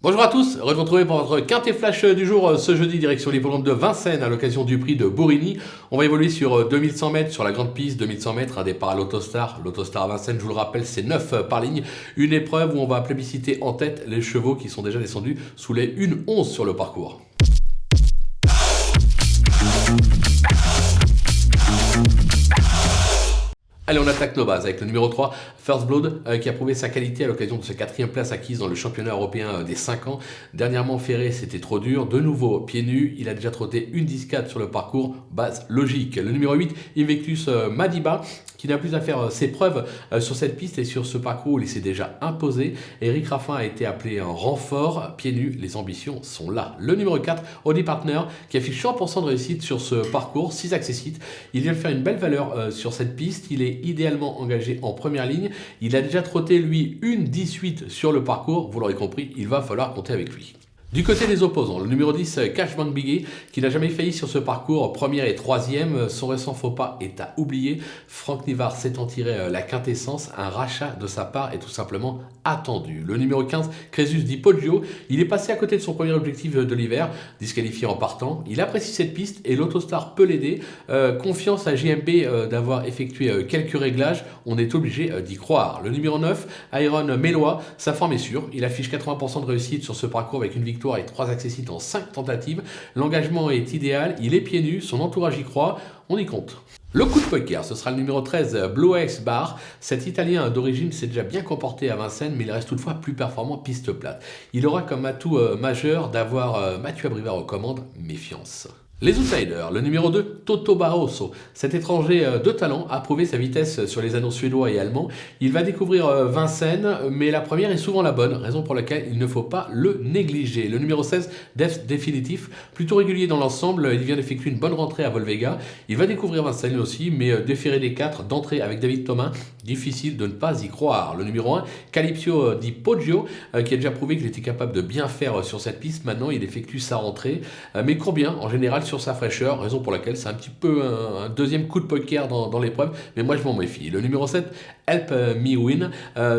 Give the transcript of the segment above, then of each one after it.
Bonjour à tous, heureux de vous retrouver pour votre quintet flash du jour ce jeudi direction l'hippodrome de Vincennes à l'occasion du prix de Bourigny. On va évoluer sur 2100 mètres sur la grande piste, 2100 mètres, un départ à l'Autostar. L'Autostar à Vincennes, je vous le rappelle, c'est 9 par ligne. Une épreuve où on va plébisciter en tête les chevaux qui sont déjà descendus sous les 1,11 sur le parcours. Allez, on attaque nos bases avec le numéro 3, First Blood, qui a prouvé sa qualité à l'occasion de sa 4e place acquise dans le championnat européen des 5 ans. Dernièrement ferré, c'était trop dur. De nouveau, pieds nus, il a déjà trotté une 10-4 sur le parcours, base logique. Le numéro 8, Invictus Madiba, qui n'a plus à faire ses preuves sur cette piste et sur ce parcours où il s'est déjà imposé. Eric Raffin a été appelé en renfort. Pieds nus, les ambitions sont là. Le numéro 4, Audi Partner, qui affiche 100% de réussite sur ce parcours, 6 accessites. Il vient de faire une belle valeur sur cette piste. Il est idéalement engagé en première ligne. Il a déjà trotté, lui, une 18 sur le parcours. Vous l'aurez compris, il va falloir compter avec lui. Du côté des opposants, le numéro 10, Cashbank Biggie, qui n'a jamais failli sur ce parcours, première et troisième, son récent faux pas est à oublier. Franck Nivard s'étant tiré la quintessence, un rachat de sa part est tout simplement attendu. Le numéro 15, Crésus Di Poggio, il est passé à côté de son premier objectif de l'hiver, disqualifié en partant. Il apprécie cette piste et l'Autostar peut l'aider. Confiance à JMB d'avoir effectué quelques réglages, on est obligé d'y croire. Le numéro 9, Iron Mélois, sa forme est sûre, il affiche 80% de réussite sur ce parcours avec une victoire et 3 accessites en 5 tentatives. L'engagement est idéal, il est pieds nus, son entourage y croit, on y compte. Le coup de poker, ce sera le numéro 13, Blue X Bar. Cet Italien d'origine s'est déjà bien comporté à Vincennes, mais il reste toutefois plus performant piste plate. Il aura comme atout majeur d'avoir Mathieu Abrivard aux commandes, méfiance. Les outsiders, le numéro 2, Toto Barroso. Cet étranger de talent a prouvé sa vitesse sur les anneaux suédois et allemands. Il va découvrir Vincennes, mais la première est souvent la bonne, raison pour laquelle il ne faut pas le négliger. Le numéro 16, Def Définitif, plutôt régulier dans l'ensemble, il vient d'effectuer une bonne rentrée à Volvega. Il va découvrir Vincennes aussi, mais déféré des 4 d'entrée avec David Thomas, difficile de ne pas y croire. Le numéro 1, Calypso Di Poggio, qui a déjà prouvé qu'il était capable de bien faire sur cette piste. Maintenant, il effectue sa rentrée, mais court bien en général sur sa fraîcheur, raison pour laquelle c'est un petit peu un deuxième coup de poker dans l'épreuve, mais moi je m'en méfie. Le numéro 7, Help Me Win,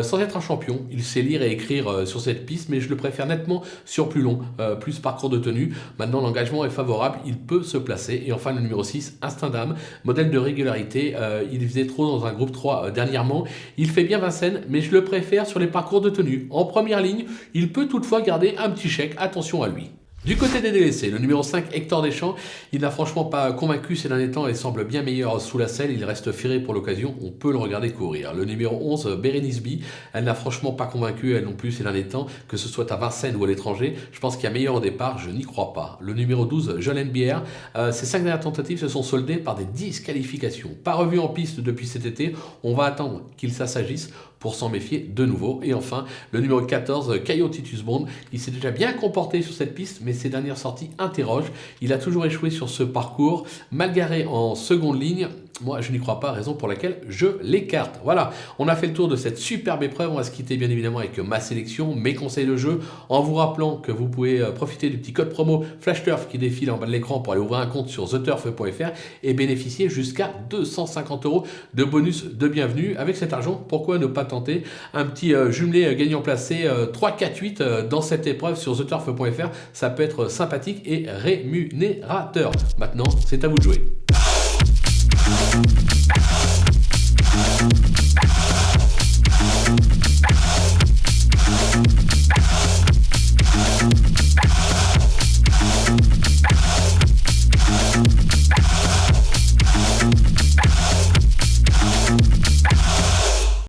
sans être un champion, il sait lire et écrire sur cette piste, mais je le préfère nettement sur plus long, plus parcours de tenue. Maintenant l'engagement est favorable, il peut se placer. Et enfin le numéro 6, Instinct d'âme, modèle de régularité, il faisait trop dans un groupe 3 dernièrement, il fait bien Vincennes, mais je le préfère sur les parcours de tenue. En première ligne, il peut toutefois garder un petit chèque, attention à lui. Du côté des délaissés, le numéro 5, Hector Deschamps, il n'a franchement pas convaincu ces derniers temps et semble bien meilleur sous la selle. Il reste ferré pour l'occasion, on peut le regarder courir. Le numéro 11, Bérénice B, elle n'a franchement pas convaincu, elle non plus ces derniers temps, que ce soit à Vincennes ou à l'étranger. Je pense qu'il y a meilleur au départ, je n'y crois pas. Le numéro 12, Jolene Bière, ses 5 dernières tentatives se sont soldées par des disqualifications. Pas revu en piste depuis cet été, on va attendre qu'il s'agisse pour s'en méfier de nouveau. Et enfin, le numéro 14, Caio Titus Bond, il s'est déjà bien comporté sur cette piste, mais ses dernières sorties interrogent. Il a toujours échoué sur ce parcours, mal garé en seconde ligne. Moi, je n'y crois pas, raison pour laquelle je l'écarte. Voilà, on a fait le tour de cette superbe épreuve. On va se quitter bien évidemment avec ma sélection, mes conseils de jeu, en vous rappelant que vous pouvez profiter du petit code promo FlashTurf qui défile en bas de l'écran pour aller ouvrir un compte sur theturf.fr et bénéficier jusqu'à 250 € de bonus de bienvenue. Avec cet argent, pourquoi ne pas tenter un petit jumelé gagnant placé 3, 4, 8 dans cette épreuve sur theturf.fr. Ça peut être sympathique et rémunérateur. Maintenant, c'est à vous de jouer.